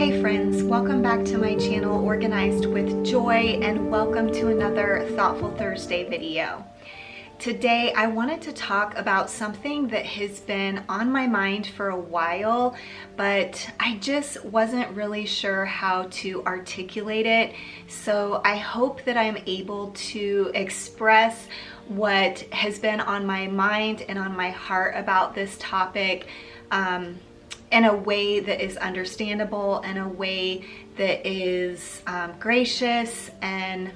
Hey friends, welcome back to my channel Organized with Joy, and welcome to another Thoughtful Thursday video. Today I wanted to talk about something that has been on my mind for a while, but I just wasn't really sure how to articulate it. So I hope that I'm able to express what has been on my mind and on my heart about this topic in a way that is understandable, in a way that is gracious. And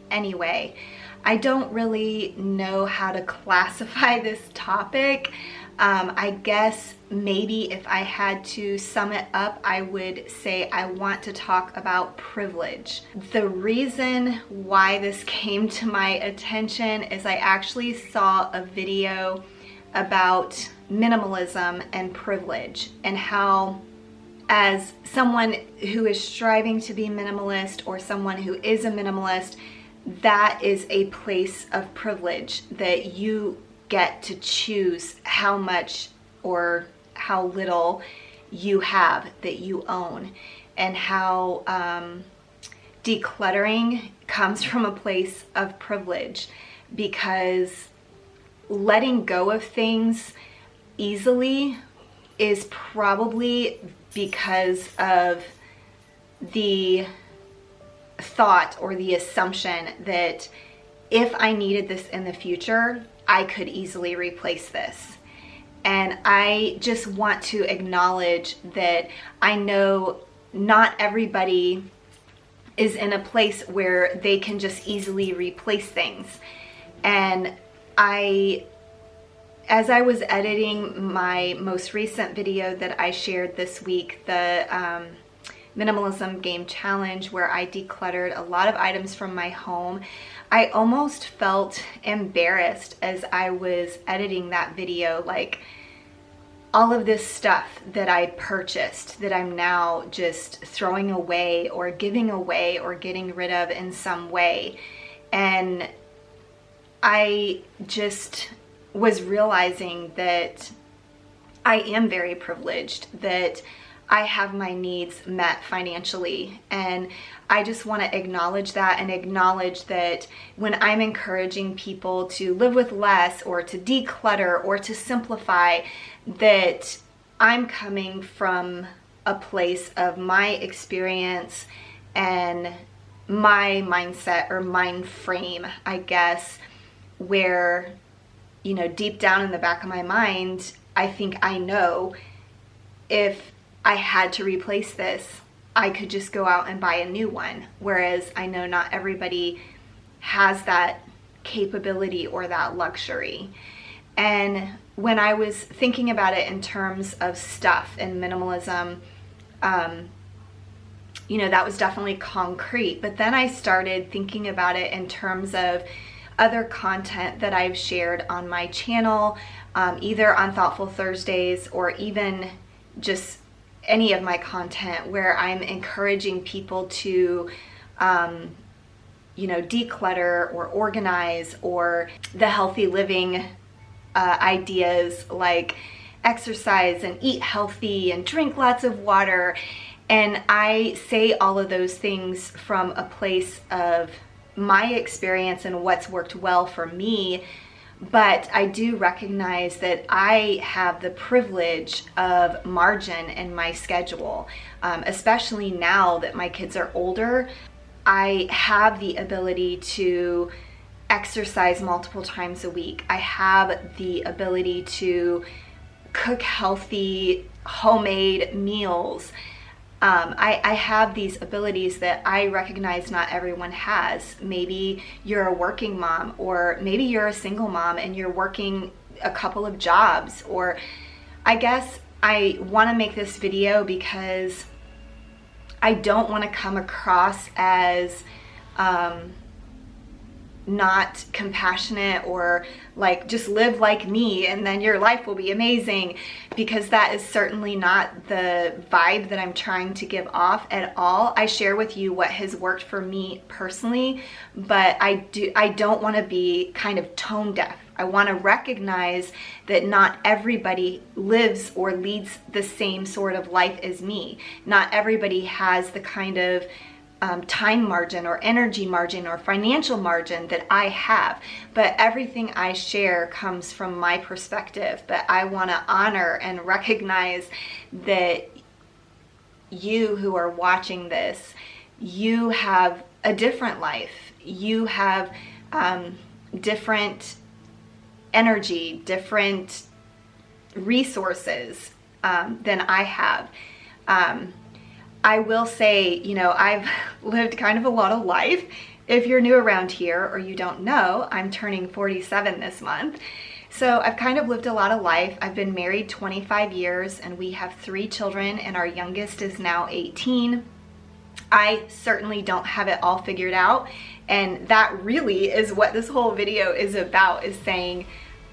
anyway, I don't really know how to classify this topic. I guess maybe if I had to sum it up, I would say I want to talk about privilege. The reason why this came to my attention is I actually saw a video about minimalism and privilege, and how, as someone who is striving to be minimalist or someone who is a minimalist, that is a place of privilege, that you get to choose how much or how little you have that you own, and how decluttering comes from a place of privilege, because letting go of things easily is probably because of the thought or the assumption that if I needed this in the future, I could easily replace this. And I just want to acknowledge that I know not everybody is in a place where they can just easily replace things. And as I was editing my most recent video that I shared this week, the minimalism game challenge, where I decluttered a lot of items from my home, I almost felt embarrassed as I was editing that video, like all of this stuff that I purchased that I'm now just throwing away or giving away or getting rid of in some way. And I just was realizing that I am very privileged, that I have my needs met financially. And I just want to acknowledge that, and acknowledge that when I'm encouraging people to live with less or to declutter or to simplify, that I'm coming from a place of my experience and my mindset or mind frame, I guess, where, you know, deep down in the back of my mind, I think I know if I had to replace this, I could just go out and buy a new one. Whereas I know not everybody has that capability or that luxury. And when I was thinking about it in terms of stuff and minimalism, you know, that was definitely concrete. But then I started thinking about it in terms of other content that I've shared on my channel, either on Thoughtful Thursdays or even just any of my content where I'm encouraging people to, you know, declutter or organize, or the healthy living ideas like exercise and eat healthy and drink lots of water. And I say all of those things from a place of my experience and what's worked well for me. But I do recognize that I have the privilege of margin in my schedule, especially now that my kids are older. I have the ability to exercise multiple times a week. I have the ability to cook healthy, homemade meals. I have these abilities that I recognize not everyone has. Maybe you're a working mom, or maybe you're a single mom and you're working a couple of jobs. Or I guess I want to make this video because I don't want to come across as not compassionate or like just live like me and then your life will be amazing, because that is certainly not the vibe that I'm trying to give off at all. I share with you what has worked for me personally, but I don't want to be kind of tone deaf. I want to recognize that not everybody lives or leads the same sort of life as me. Not everybody has the kind of time margin or energy margin or financial margin that I have, but everything I share comes from my perspective. But I want to honor and recognize that you who are watching this, you have a different life. You have different energy, different resources than I have. I will say, you know, I've lived kind of a lot of life. If you're new around here or you don't know, I'm turning 47 this month. So I've kind of lived a lot of life. I've been married 25 years and we have 3 children and our youngest is now 18. I certainly don't have it all figured out. And that really is what this whole video is about, is saying,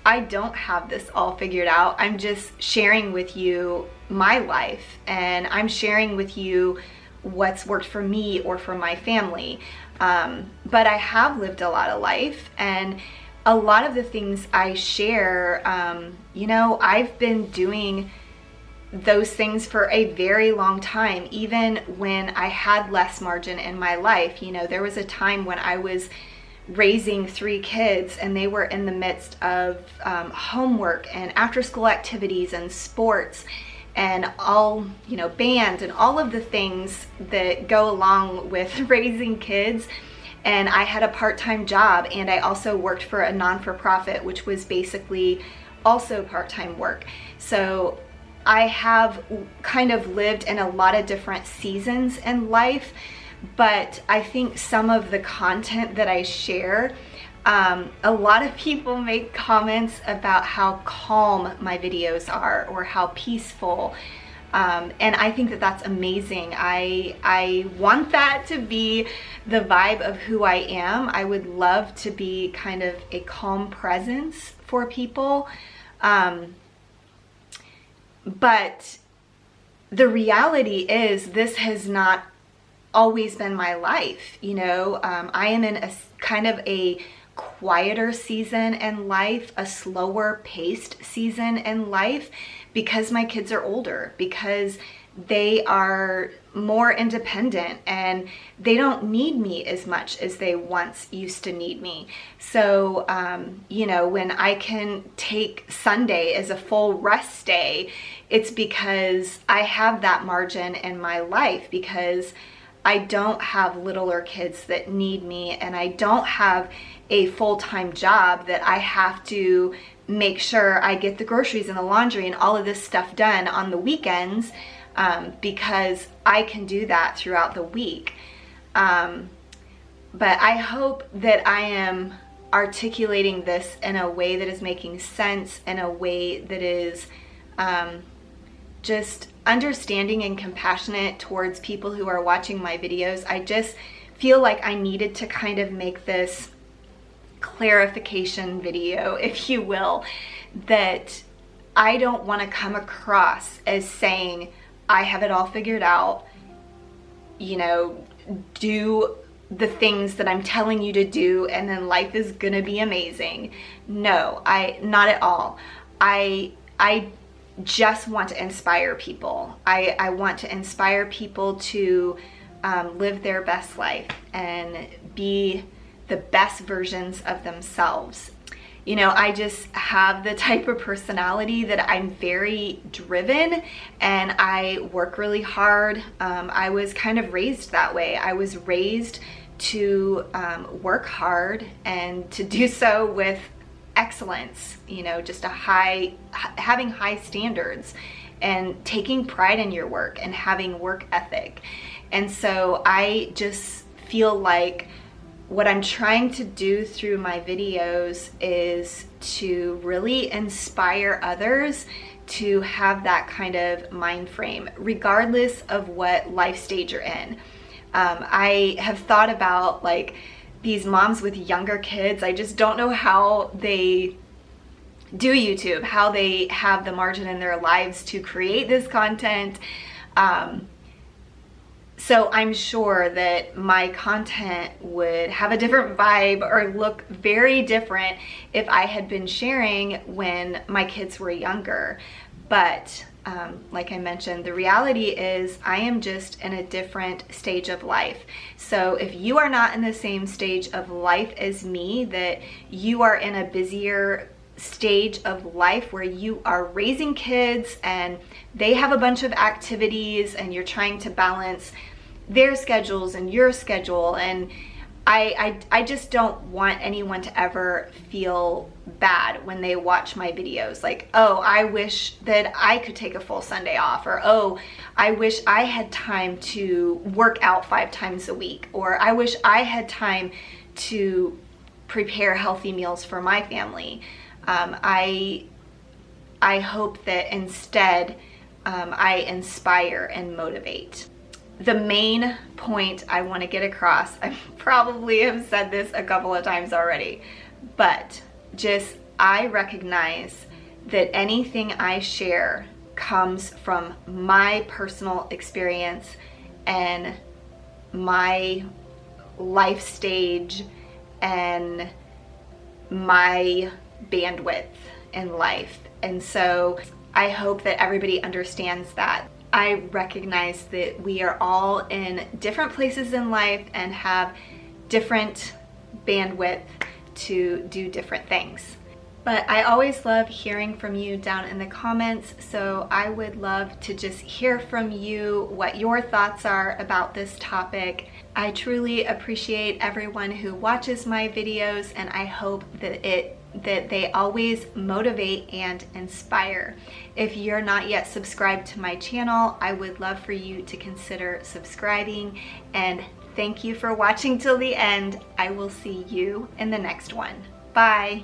I don't have this all figured out. I'm just sharing with you my life, and I'm sharing with you what's worked for me or for my family. But I have lived a lot of life, and a lot of the things I share, you know, I've been doing those things for a very long time, even when I had less margin in my life. You know, there was a time when I was raising 3 kids and they were in the midst of homework and after school activities and sports and all, you know, band and all of the things that go along with raising kids. And I had a part-time job, and I also worked for a non-for-profit, which was basically also part-time work. So I have kind of lived in a lot of different seasons in life. But I think some of the content that I share, a lot of people make comments about how calm my videos are or how peaceful. And I think that that's amazing. I want that to be the vibe of who I am. I would love to be kind of a calm presence for people. But the reality is this has not always been my life. You know, I am in a kind of a quieter season in life, a slower paced season in life, because my kids are older, because they are more independent and they don't need me as much as they once used to need me. So, you know, when I can take Sunday as a full rest day, it's because I have that margin in my life, because I don't have littler kids that need me, and I don't have a full-time job that I have to make sure I get the groceries and the laundry and all of this stuff done on the weekends, because I can do that throughout the week. But I hope that I am articulating this in a way that is making sense, in a way that is just understanding and compassionate towards people who are watching my videos. I just feel like I needed to kind of make this clarification video, if you will, that I don't want to come across as saying I have it all figured out, you know, do the things that I'm telling you to do and then life is gonna be amazing. No, not at all. I just want to inspire people. I want to inspire people to live their best life and be the best versions of themselves. You know, I just have the type of personality that I'm very driven and I work really hard. I was kind of raised that way. I was raised to work hard and to do so with excellence, you know, just having high standards and taking pride in your work and having work ethic. And so I just feel like what I'm trying to do through my videos is to really inspire others to have that kind of mind frame, regardless of what life stage you're in. I have thought about like these moms with younger kids, I just don't know how they do YouTube, how they have the margin in their lives to create this content. So I'm sure that my content would have a different vibe or look very different if I had been sharing when my kids were younger. But like I mentioned, the reality is I am just in a different stage of life. So if you are not in the same stage of life as me, that you are in a busier stage of life where you are raising kids and they have a bunch of activities and you're trying to balance their schedules and your schedule, and I just don't want anyone to ever feel bad when they watch my videos, like, oh, I wish that I could take a full Sunday off, or oh, I wish I had time to work out 5 times a week, or I wish I had time to prepare healthy meals for my family. I hope that instead I inspire and motivate. The main point I want to get across, I probably have said this a couple of times already, but just I recognize that anything I share comes from my personal experience and my life stage and my bandwidth in life. And so I hope that everybody understands that. I recognize that we are all in different places in life and have different bandwidth to do different things. But I always love hearing from you down in the comments, so I would love to just hear from you what your thoughts are about this topic. I truly appreciate everyone who watches my videos, and I hope that they always motivate and inspire. If you're not yet subscribed to my channel, I would love for you to consider subscribing, and thank you for watching till the end. I will see you in the next one. Bye.